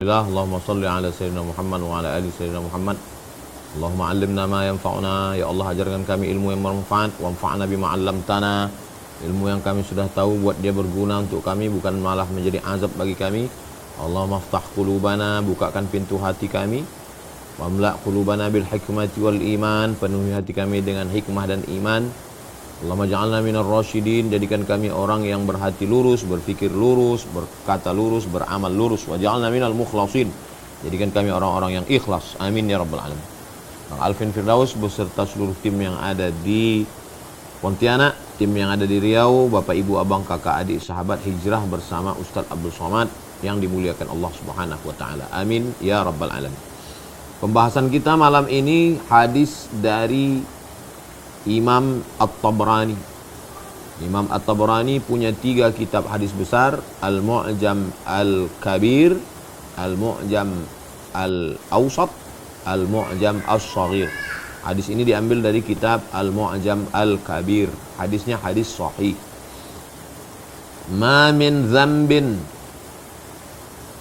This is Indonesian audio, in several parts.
Allahumma salli ala sayyidina Muhammad wa ala ali sayyidina Muhammad. Allahumma allimna ma yanfa'una. Ya Allah, ajarkan kami ilmu yang bermanfaat. Wanfa'na bima 'allamtana. Ilmu yang kami sudah tahu buat dia berguna untuk kami, bukan malah menjadi azab bagi kami. Allahumma aftah qulubana, bukakan pintu hati kami. Wamla' qulubana bil hikmati wal iman, penuhi hati kami dengan hikmah dan iman. Allahumma ja'alna minar rasyidin, jadikan kami orang yang berhati lurus, berfikir lurus, berkata lurus, beramal lurus. Wa ja'alna minal mukhlasin, jadikan kami orang-orang yang ikhlas. Amin ya rabbal alamin. Bang Alvin Firdaus beserta seluruh tim yang ada di Pontianak, tim yang ada di Riau, Bapak Ibu Abang Kakak Adik Sahabat Hijrah bersama Ustadz Abdul Somad yang dimuliakan Allah Subhanahu wa taala. Amin ya rabbal alamin. Pembahasan kita malam ini hadis dari Imam At-Tabrani. Imam At-Tabrani punya 3 kitab hadis besar: Al-Mu'jam Al-Kabir, Al-Mu'jam Al-Awsat, Al-Mu'jam As-Saghir. Hadis ini diambil dari kitab Al-Mu'jam Al-Kabir. Hadisnya hadis sahih. Ma min dzambin,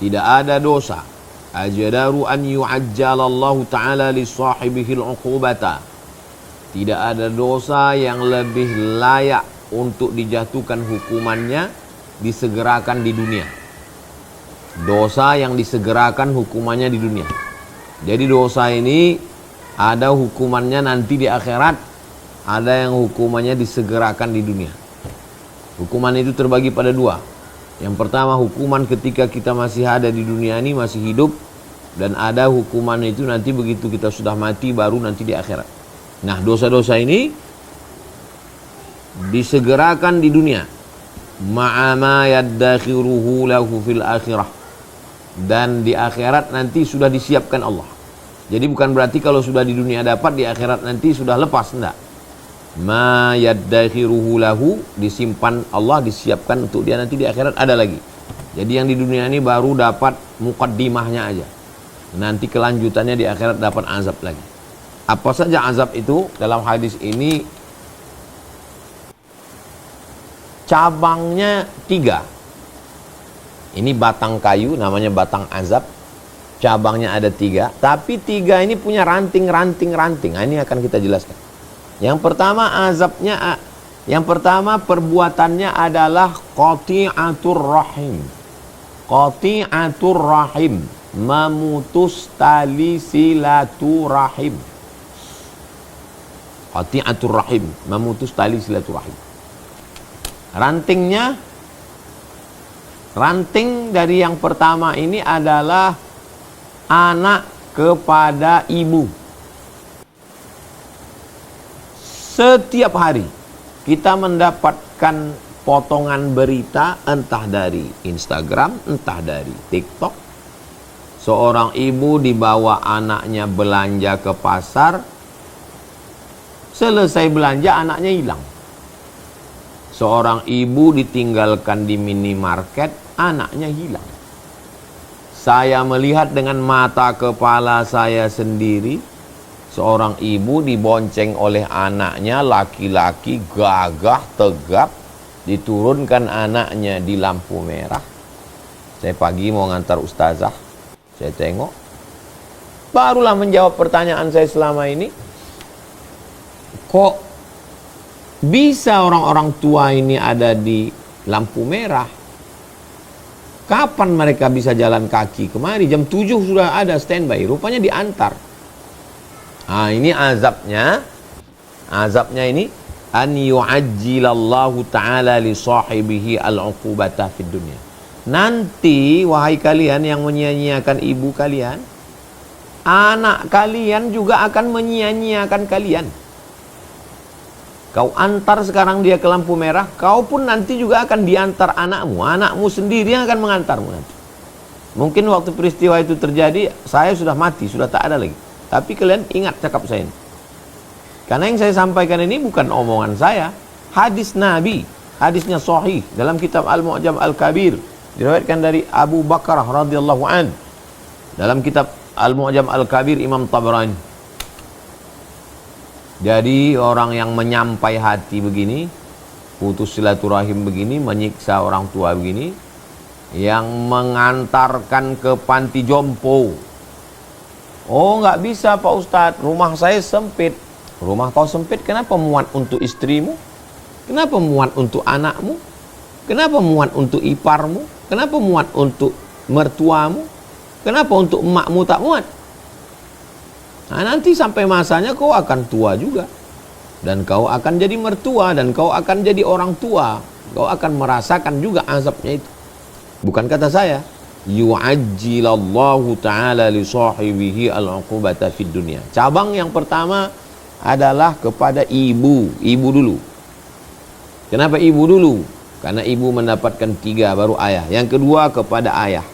tidak ada dosa, ajdaru an yu'ajjalallahu ta'ala li sahibihi al-uqubata, tidak ada dosa yang lebih layak untuk dijatuhkan hukumannya, disegerakan di dunia. Dosa yang disegerakan hukumannya di dunia. Jadi dosa ini ada hukumannya nanti di akhirat, ada yang hukumannya disegerakan di dunia. Hukuman itu terbagi pada 2. Yang pertama, hukuman ketika kita masih ada di dunia ini, masih hidup. Dan ada hukuman itu nanti begitu kita sudah mati, baru nanti di akhirat. Nah, dosa-dosa ini disegerakan di dunia. Ma'ama yaddakhiruhu lahu fil akhirah. Dan di akhirat nanti sudah disiapkan Allah. Jadi bukan berarti kalau sudah di dunia dapat, di akhirat nanti sudah lepas, enggak. Ma yaddakhiruhu lahu, disimpan Allah, disiapkan untuk dia nanti di akhirat ada lagi. Jadi yang di dunia ini baru dapat muqaddimahnya aja. Nanti kelanjutannya di akhirat dapat azab lagi. Apa saja azab itu? Dalam hadis ini cabangnya 3. Ini batang kayu, namanya batang azab. Cabangnya ada 3, tapi 3 ini punya ranting-ranting. Nah, ini akan kita jelaskan. Yang pertama azabnya, yang pertama perbuatannya adalah qati'atur rahim. Qati'atur rahim, memutus tali silaturahim. Qati'atur rahim, memutus tali silaturahim. Ranting dari yang pertama ini adalah anak kepada ibu. Setiap hari kita mendapatkan potongan berita, entah dari Instagram, entah dari TikTok. Seorang ibu dibawa anaknya belanja ke pasar, selesai belanja anaknya hilang. Seorang ibu ditinggalkan di minimarket, anaknya hilang. Saya melihat dengan mata kepala saya sendiri, seorang ibu dibonceng oleh anaknya, laki-laki gagah tegap, diturunkan anaknya di lampu merah. Saya pagi mau ngantar ustazah, saya tengok, barulah menjawab pertanyaan saya selama ini. Kok bisa orang-orang tua ini ada di lampu merah? Kapan mereka bisa jalan kaki kemari? Jam 7 sudah ada standby, rupanya diantar. Nah, ini azabnya. Azabnya ini an yu'ajjilallahu ta'ala li sahibihi al-uqubata fid dunya. Nanti wahai kalian yang menyia-nyiakan ibu kalian, anak kalian juga akan menyia-nyiakan kalian. Kau antar sekarang dia ke lampu merah, kau pun nanti juga akan diantar anakmu. Anakmu sendiri yang akan mengantarmu nanti. Mungkin waktu peristiwa itu terjadi, saya sudah mati, sudah tak ada lagi. Tapi kalian ingat cakap saya ini. Karena yang saya sampaikan ini bukan omongan saya. Hadis Nabi, hadisnya sahih dalam kitab Al-Mu'jam Al-Kabir. Diriwayatkan dari Abu Bakar radhiyallahu an. Dalam kitab Al-Mu'jam Al-Kabir Imam Tabrani. Jadi orang yang menyampai hati begini, putus silaturahim begini, menyiksa orang tua begini, yang mengantarkan ke panti jompo. Oh, nggak bisa Pak Ustadz, rumah saya sempit. Rumah kau sempit, kenapa muat untuk istrimu? Kenapa muat untuk anakmu? Kenapa muat untuk iparmu? Kenapa muat untuk mertuamu? Kenapa untuk emakmu tak muat? Nah, nanti sampai masanya kau akan tua juga. Dan kau akan jadi mertua, dan kau akan jadi orang tua. Kau akan merasakan juga azabnya itu. Bukan kata saya. Yu'ajjilallahu ta'ala li sahibihi al-uqubata fid dunya. Cabang yang pertama adalah kepada ibu. Ibu dulu. Kenapa ibu dulu? Karena ibu mendapatkan 3 baru ayah. Yang kedua kepada ayah.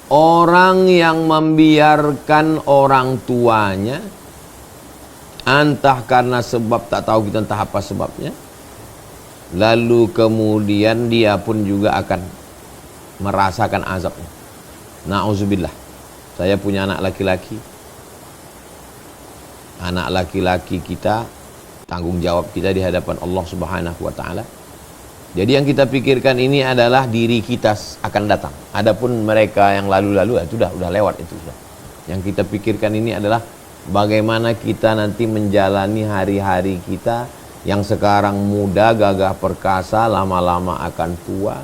Orang yang membiarkan orang tuanya, entah karena sebab tak tahu kita entah apa sebabnya, lalu kemudian dia pun juga akan merasakan azabnya. Na'udzubillah. Saya punya anak laki-laki. Anak laki-laki kita, tanggung jawab kita di hadapan Allah Subhanahu wa ta'ala. Jadi yang kita pikirkan ini adalah diri kita akan datang. Adapun mereka yang lalu-lalu itu udah lewat itu sudah. Yang kita pikirkan ini adalah bagaimana kita nanti menjalani hari-hari kita yang sekarang muda, gagah perkasa, lama-lama akan tua,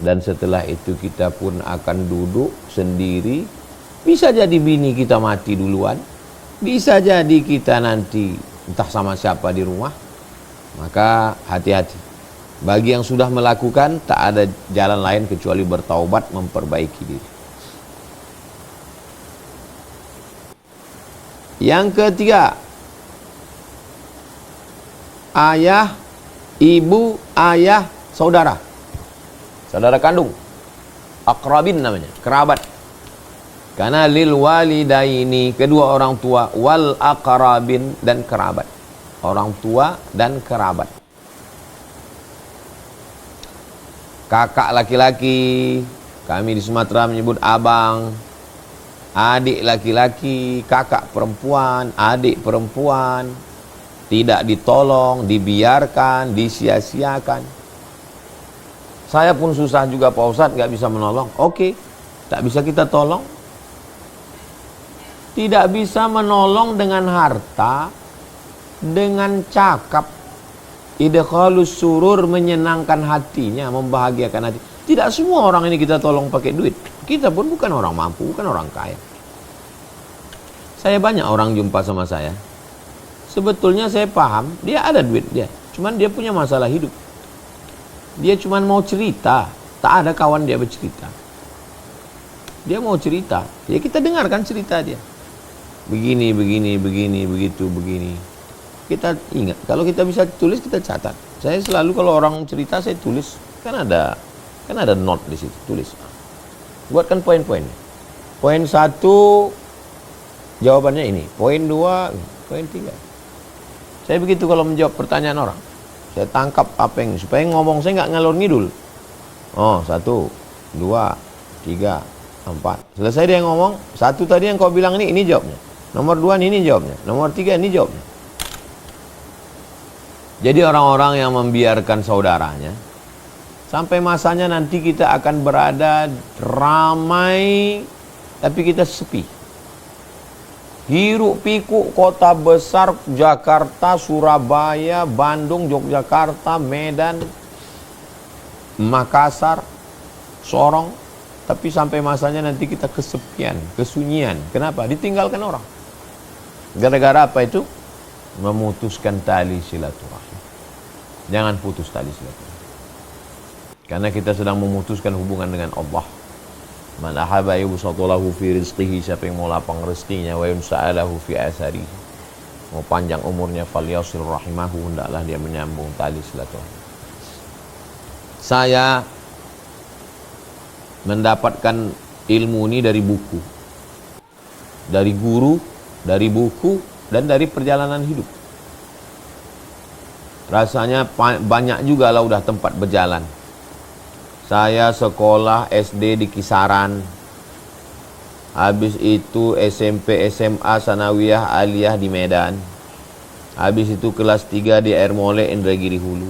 dan setelah itu kita pun akan duduk sendiri. Bisa jadi bini kita mati duluan, bisa jadi kita nanti entah sama siapa di rumah. Maka hati-hati. Bagi yang sudah melakukan, tak ada jalan lain kecuali bertaubat, memperbaiki diri. Yang ketiga, ayah, ibu, ayah, saudara. Saudara kandung. Aqrabin namanya, kerabat. Karena lil walidaini, kedua orang tua, wal aqrabin, dan kerabat. Orang tua dan kerabat. Kakak laki-laki, kami di Sumatera menyebut abang. Adik laki-laki, kakak perempuan, adik perempuan, tidak ditolong, dibiarkan, disia-siakan. Saya pun susah juga Pak Ustadz, gak bisa menolong. Oke, tak bisa kita tolong. Tidak bisa menolong dengan harta, dengan cakap. Idkhalus surur, menyenangkan hatinya, membahagiakan hati. Tidak semua orang ini kita tolong pakai duit. Kita pun bukan orang mampu, bukan orang kaya. Saya banyak orang jumpa sama saya. Sebetulnya saya paham, dia ada duit dia. Cuman dia punya masalah hidup. Dia cuman mau cerita. Tak ada kawan dia bercerita. Dia mau cerita. Ya kita dengarkan cerita dia. Begini, begitu, begini. Kita ingat, kalau kita bisa tulis, kita catat. Saya selalu kalau orang cerita, saya tulis. Kan ada note di situ, tulis. Buatkan poin-poinnya. Poin 1, jawabannya ini. Poin 2, poin 3. Saya begitu kalau menjawab pertanyaan orang. Saya tangkap apa yang, supaya ngomong saya nggak ngalor ngidul. Oh, 1, 2, 3, 4. Selesai dia ngomong, 1 tadi yang kau bilang ini jawabnya. Nomor 2 ini jawabnya. Nomor 3 ini jawabnya. Jadi orang-orang yang membiarkan saudaranya, sampai masanya nanti kita akan berada ramai, tapi kita sepi. Hiruk pikuk kota besar, Jakarta, Surabaya, Bandung, Yogyakarta, Medan, Makassar, Sorong, tapi sampai masanya nanti kita kesepian, kesunyian. Kenapa? Ditinggalkan orang. Gara-gara apa itu? Memutuskan tali silaturahmi. Jangan putus tali silaturahmi. Karena kita sedang memutuskan hubungan dengan Allah. Man ahaba yubsatulahu fi rizqihi, siapa yang mau lapang rezekinya, wa yunsa'alahu fi asarihi, mau panjang umurnya, falyasil rahimahu, hendaklah dia menyambung tali silaturahmi. Saya mendapatkan ilmu ini dari buku, dari guru, dari buku, dan dari perjalanan hidup. Rasanya banyak juga lah udah tempat berjalan. Saya sekolah SD di Kisaran. Habis itu SMP, SMA, Sanawiyah, Aliyah di Medan. Habis itu kelas 3 di Air Mole, Indragiri Hulu.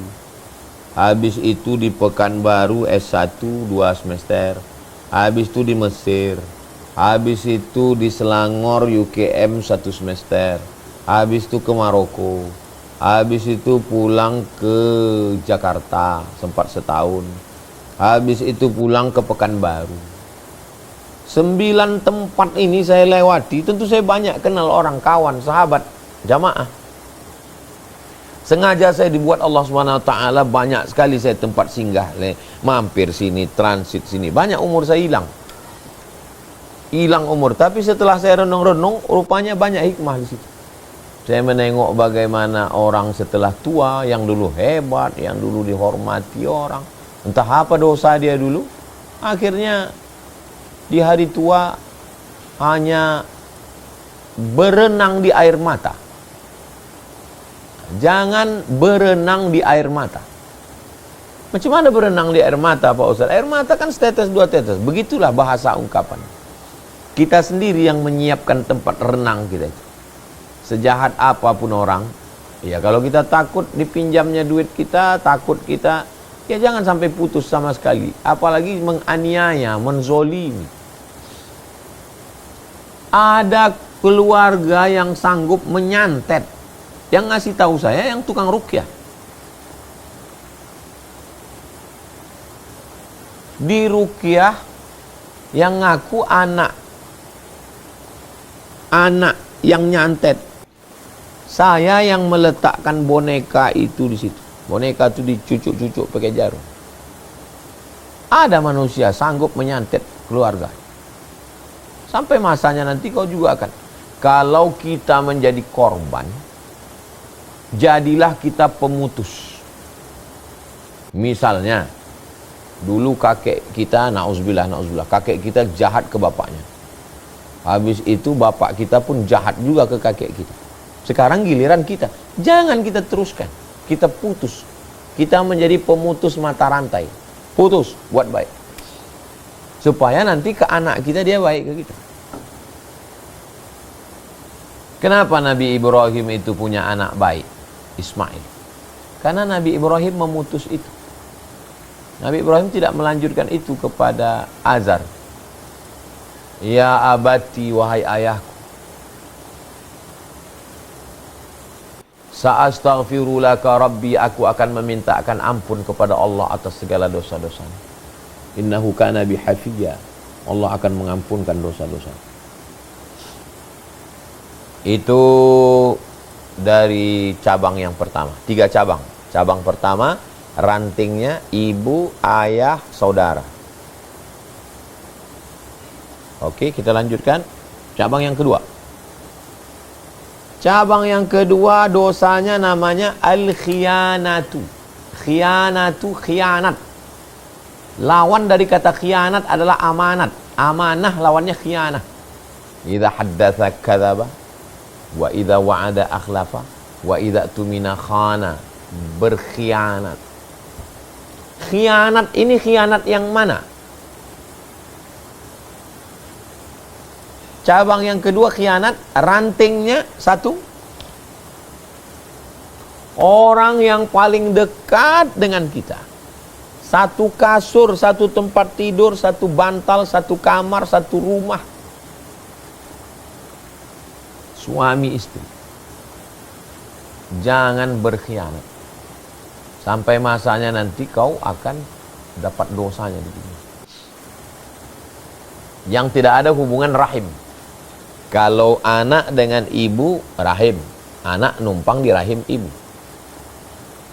Habis itu di Pekanbaru S1 2 semester. Habis itu di Mesir. Habis itu di Selangor UKM 1 semester. Habis itu ke Maroko. Habis itu pulang ke Jakarta sempat setahun. Habis itu pulang ke Pekanbaru. 9 tempat ini saya lewati. Tentu saya banyak kenal orang, kawan, sahabat, jamaah. Sengaja saya dibuat Allah SWT, banyak sekali saya tempat singgah, mampir sini, transit sini. Banyak umur saya hilang umur. Tapi setelah saya renung-renung, rupanya banyak hikmah di situ. Saya menengok bagaimana orang setelah tua, yang dulu hebat, yang dulu dihormati orang, entah apa dosa dia dulu, akhirnya di hari tua hanya berenang di air mata. Jangan berenang di air mata. Macam mana berenang di air mata, Pak Ustaz? Air mata kan setetes dua tetes. Begitulah bahasa ungkapan. Kita sendiri yang menyiapkan tempat renang kita itu. Sejahat apapun orang, ya kalau kita takut dipinjamnya duit kita, takut kita, ya jangan sampai putus sama sekali. Apalagi menganiaya, menzolimi. Ada keluarga yang sanggup menyantet. Yang ngasih tahu saya yang tukang ruqyah. Di ruqyah yang ngaku anak yang nyantet. Saya yang meletakkan boneka itu di situ. Boneka itu dicucuk-cucuk pakai jarum. Ada manusia sanggup menyantet keluarga. Sampai masanya nanti kau juga akan. Kalau kita menjadi korban, jadilah kita pemutus. Misalnya, dulu kakek kita, na'udzubillah, kakek kita jahat ke bapaknya. Habis itu bapak kita pun jahat juga ke kakek kita. Sekarang giliran kita. Jangan kita teruskan. Kita putus. Kita menjadi pemutus mata rantai. Putus, buat baik. Supaya nanti ke anak kita dia baik ke kita. Kenapa Nabi Ibrahim itu punya anak baik? Ismail. Karena Nabi Ibrahim memutus itu. Nabi Ibrahim tidak melanjutkan itu kepada Azar. Ya abati, wahai ayahku, sa'astaghfiru laka rabbi, aku akan memintakan ampun kepada Allah atas segala dosa-dosa. Innahu kana bi hafiyya, Allah akan mengampunkan dosa-dosa. Itu dari cabang yang pertama. 3 cabang. Cabang pertama, rantingnya ibu, ayah, saudara. Oke, kita lanjutkan. Cabang yang kedua. Cabang yang kedua dosanya namanya al-khiyanatu. Khiyanatu, khianat. Lawan dari kata khianat adalah amanat. Amanah lawannya khianah. Idza haddatsa kadzaba, wa idza wa'ada akhlafa, wa idza tumina khana. Berkhianat. Khianat ini khianat yang mana? Cabang yang kedua khianat, rantingnya 1. Orang yang paling dekat dengan kita. 1 kasur, 1 tempat tidur, 1 bantal, 1 kamar, 1 rumah. Suami istri. Jangan berkhianat. Sampai masanya nanti kau akan dapat dosanya di dunia. Yang tidak ada hubungan rahim. Kalau anak dengan ibu, rahim. Anak numpang di rahim ibu.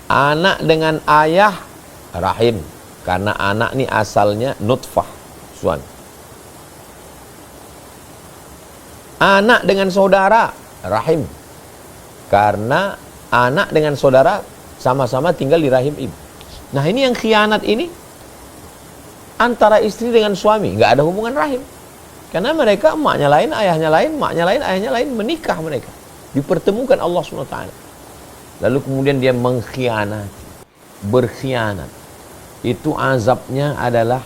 Anak dengan ayah, rahim. Karena anak ini asalnya nutfah, suami. Anak dengan saudara, rahim. Karena anak dengan saudara sama-sama tinggal di rahim ibu. Nah ini yang khianat ini antara istri dengan suami, nggak ada hubungan rahim. Karena mereka emaknya lain, ayahnya lain, emaknya lain, ayahnya lain, menikah mereka. Dipertemukan Allah SWT. Lalu kemudian dia mengkhianati, berkhianat. Itu azabnya adalah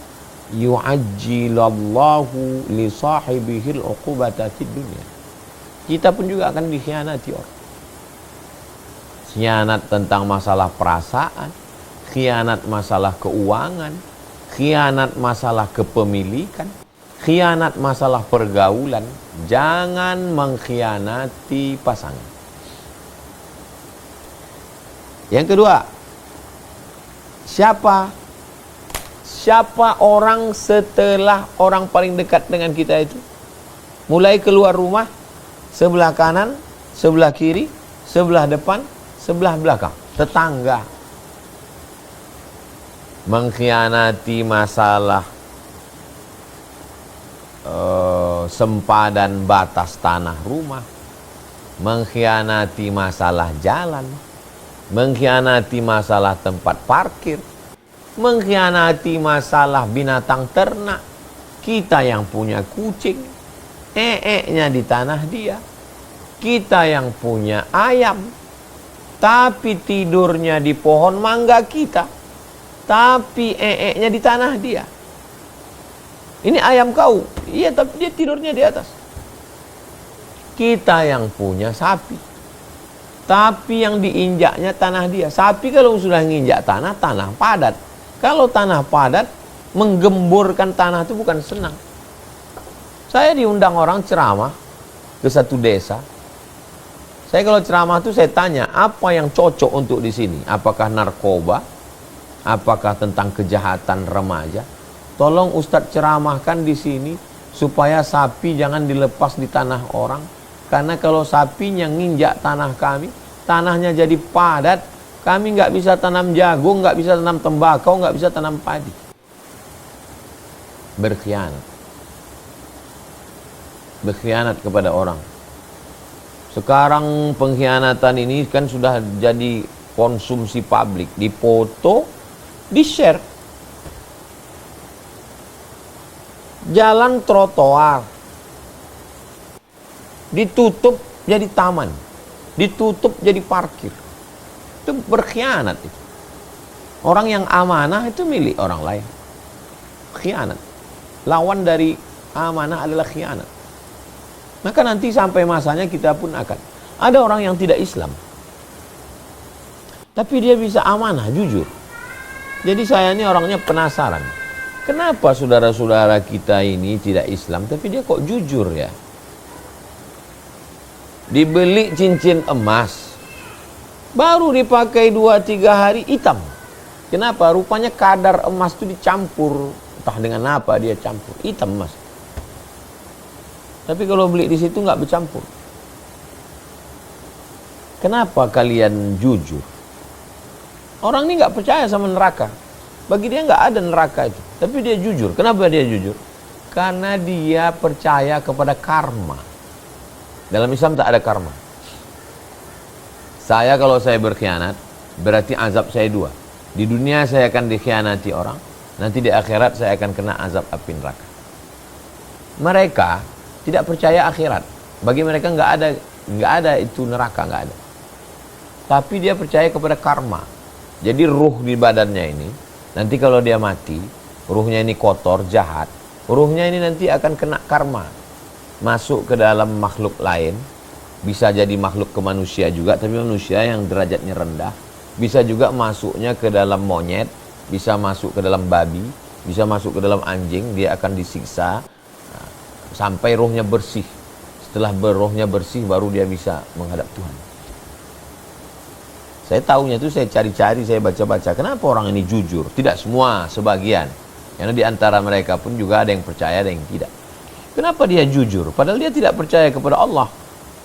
yu'ajjilallahu li sahibihil uqubata fid dunya. Kita pun juga akan dikhianati orang. Khianat tentang masalah perasaan, khianat masalah keuangan, khianat masalah kepemilikan, khianat masalah pergaulan. Jangan mengkhianati pasangan. Yang kedua, siapa orang setelah orang paling dekat dengan kita itu? Mulai keluar rumah, sebelah kanan, sebelah kiri, sebelah depan, sebelah belakang, tetangga. Mengkhianati masalah sempadan batas tanah rumah, mengkhianati masalah jalan, mengkhianati masalah tempat parkir, mengkhianati masalah binatang ternak. Kita yang punya kucing, nya di tanah dia. Kita yang punya ayam, tapi tidurnya di pohon mangga kita, tapi nya di tanah dia. Ini ayam kau, iya, tapi dia tidurnya di atas. Kita yang punya sapi, tapi yang diinjaknya tanah dia. Sapi kalau sudah nginjak tanah, tanah padat. Kalau tanah padat, menggemburkan tanah itu bukan senang. Saya diundang orang ceramah ke satu desa. Saya kalau ceramah itu saya tanya, apa yang cocok untuk di sini? Apakah narkoba? Apakah tentang kejahatan remaja? Tolong Ustadz ceramahkan di sini supaya sapi jangan dilepas di tanah orang. Karena kalau sapinya nginjak tanah kami, tanahnya jadi padat, kami nggak bisa tanam jagung, nggak bisa tanam tembakau, nggak bisa tanam padi. Berkhianat. Berkhianat kepada orang. Sekarang pengkhianatan ini kan sudah jadi konsumsi publik. Dipoto, di-share. Jalan trotoar ditutup jadi taman, ditutup jadi parkir. Itu berkhianat itu. Orang yang amanah itu milik orang lain. Khianat. Lawan dari amanah adalah khianat. Maka nanti sampai masanya kita pun akan ada orang yang tidak Islam, tapi dia bisa amanah, jujur. Jadi saya ini orangnya penasaran. Kenapa saudara-saudara kita ini tidak Islam, tapi dia kok jujur ya? Dibeli cincin emas, baru dipakai 2-3 hari hitam. Kenapa? Rupanya kadar emas itu dicampur, entah dengan apa dia campur, hitam emas. Tapi kalau beli di situ nggak bercampur. Kenapa kalian jujur? Orang ini nggak percaya sama neraka. Bagi dia nggak ada neraka itu, tapi dia jujur. Kenapa dia jujur? Karena dia percaya kepada karma. Dalam Islam tak ada karma. Kalau saya berkhianat, berarti azab saya 2. Di dunia saya akan dikhianati orang, nanti di akhirat saya akan kena azab api neraka. Mereka tidak percaya akhirat. Bagi mereka nggak ada itu neraka, nggak ada. Tapi dia percaya kepada karma. Jadi ruh di badannya ini, nanti kalau dia mati, ruhnya ini kotor, jahat, ruhnya ini nanti akan kena karma. Masuk ke dalam makhluk lain, bisa jadi makhluk ke manusia juga, tapi manusia yang derajatnya rendah. Bisa juga masuknya ke dalam monyet, bisa masuk ke dalam babi, bisa masuk ke dalam anjing, dia akan disiksa sampai ruhnya bersih. Setelah ruhnya bersih, baru dia bisa menghadap Tuhan. Saya tahunya itu saya cari-cari, saya baca-baca. Kenapa orang ini jujur? Tidak semua, sebagian. Karena di antara mereka pun juga ada yang percaya, ada yang tidak. Kenapa dia jujur? Padahal dia tidak percaya kepada Allah.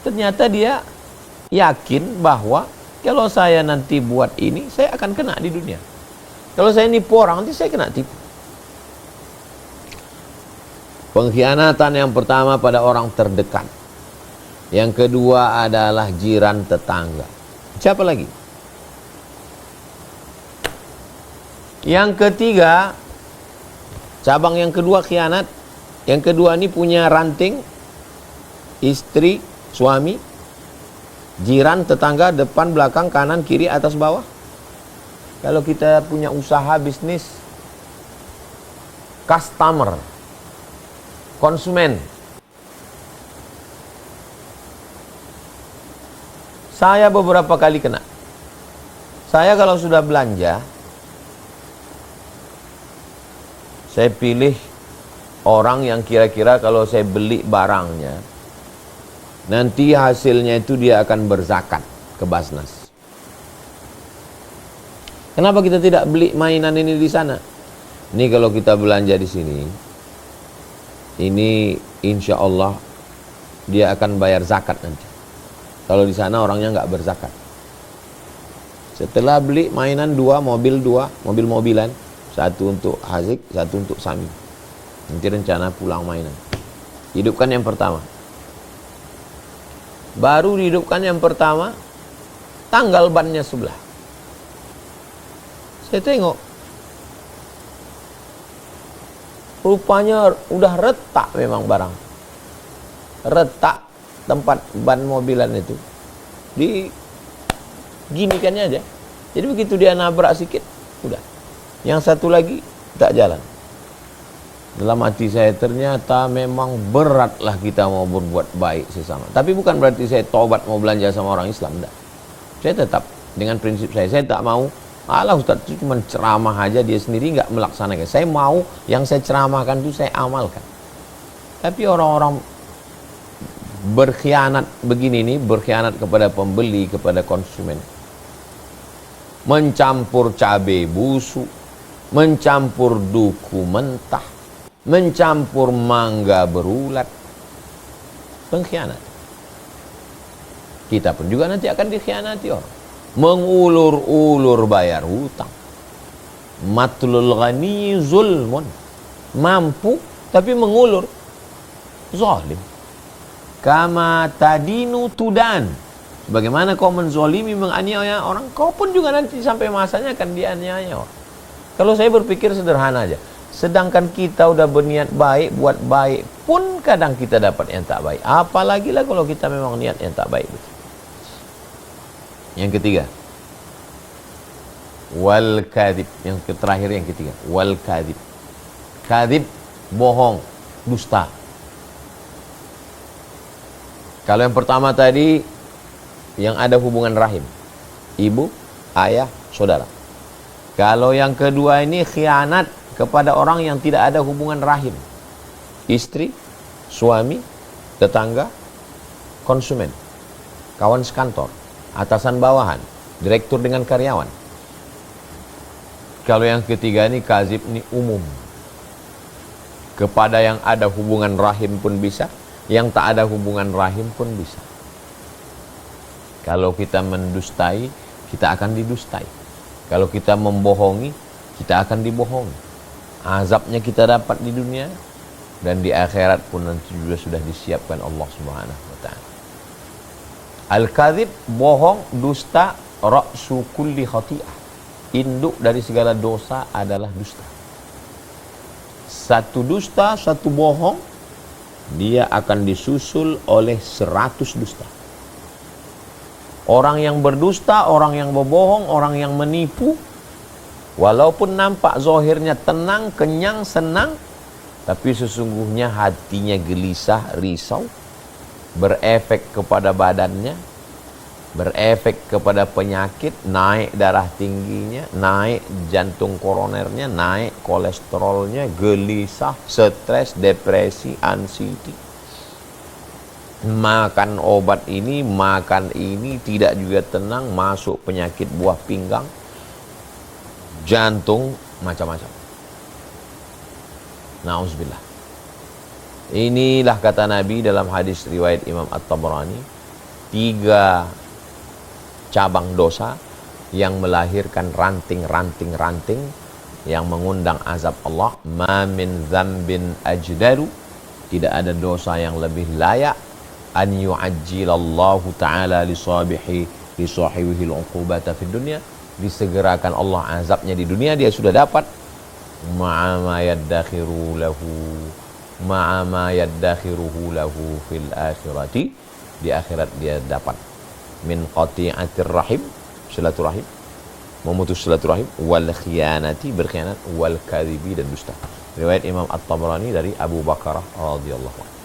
Ternyata dia yakin bahwa kalau saya nanti buat ini, saya akan kena di dunia. Kalau saya nipu orang, nanti saya kena tipu. Pengkhianatan yang pertama pada orang terdekat. Yang kedua adalah jiran tetangga. Siapa lagi? Yang ketiga, cabang yang kedua khianat. Yang kedua ini punya ranting, istri, suami, jiran, tetangga, depan, belakang, kanan, kiri, atas, bawah. Kalau kita punya usaha bisnis, customer, konsumen. Saya beberapa kali kena. Saya kalau sudah belanja, Saya pilih orang yang kira-kira kalau saya beli barangnya, nanti hasilnya itu dia akan berzakat ke Basnas. Kenapa kita tidak beli mainan ini di sana? Ini kalau kita belanja di sini, ini insya Allah dia akan bayar zakat nanti. Kalau di sana orangnya nggak berzakat. Setelah beli mainan dua, mobil-mobilan, satu untuk Hazik, satu untuk Sami. Nanti rencana pulang mainan. Hidupkan yang pertama. Baru dihidupkan yang pertama, tanggal bannya sebelah. Saya tengok, rupanya udah retak memang barang. Retak tempat ban mobilan itu. Diginikannya aja. Jadi begitu dia nabrak sikit, udah. Yang satu lagi tak jalan. Dalam hati saya, ternyata memang beratlah kita mau berbuat baik sesama. Tapi bukan berarti saya tobat mau belanja sama orang Islam, enggak. Saya tetap dengan prinsip saya tak mau, alah Ustaz itu cuma ceramah aja, dia sendiri enggak melaksanakan. Saya mau yang saya ceramahkan itu saya amalkan. Tapi orang-orang berkhianat begini nih, berkhianat kepada pembeli, kepada konsumen. Mencampur cabai busuk, mencampur duku mentah, mencampur mangga berulat. Pengkhianat. Kita pun juga nanti akan dikhianati orang. Mengulur-ulur bayar hutang. Matlul ghani zulmun. Mampu tapi mengulur. Zalim. Kama tadinu tudan. Bagaimana kau menzolimi, menganiaya orang, kau pun juga nanti sampai masanya akan dianiaya orang. Kalau saya berpikir sederhana aja. Sedangkan kita udah berniat baik, buat baik pun kadang kita dapat yang tak baik. Apalagi lah kalau kita memang niat yang tak baik. Yang ketiga, wal kadhib. Yang terakhir yang ketiga, wal kadhib. Kadhib, bohong, dusta. Kalau yang pertama tadi, yang ada hubungan rahim, ibu, ayah, saudara. Kalau yang kedua ini khianat kepada orang yang tidak ada hubungan rahim, istri, suami, tetangga, konsumen, kawan sekantor, atasan bawahan, direktur dengan karyawan. Kalau yang ketiga ini kazib, ini umum. Kepada yang ada hubungan rahim pun bisa, yang tak ada hubungan rahim pun bisa. Kalau kita mendustai, kita akan didustai. Kalau kita membohongi, kita akan dibohongi. Azabnya kita dapat di dunia, dan di akhirat pun nanti juga sudah disiapkan Allah Subhanahu wa ta'ala. Al-kadhib, bohong, dusta, ra'su kulli khati'ah. Induk dari segala dosa adalah dusta. Satu dusta, satu bohong, dia akan disusul oleh 100 dusta. Orang yang berdusta, orang yang berbohong, orang yang menipu, walaupun nampak zahirnya tenang, kenyang, senang, tapi sesungguhnya hatinya gelisah, risau, berefek kepada badannya, berefek kepada penyakit, naik darah tingginya, naik jantung koronernya, naik kolesterolnya, gelisah, stres, depresi, anxiety. Makan obat ini, makan ini, tidak juga tenang, masuk penyakit buah pinggang, jantung, macam-macam. Nauzubillah. Inilah kata Nabi dalam hadis riwayat Imam At-Tabrani, 3 cabang dosa yang melahirkan ranting-ranting yang mengundang azab Allah. Ma min dzambin ajdaru, tidak ada dosa yang lebih layak an yu'ajjilallahu ta'ala li sahibihi al-uqubata fid dunya, disegerakan Allah azabnya di dunia, dia sudah dapat ma'a ma yaddakhiruhu lahu fil akhirati, di akhirat dia dapat min qati'atir rahim, silaturahim, memutus silaturahim, wal khiyanati, berkhianat, wal kadhibi, dan dusta. Riwayat Imam At-Tabrani dari Abu Bakrah radhiyallahu anhu.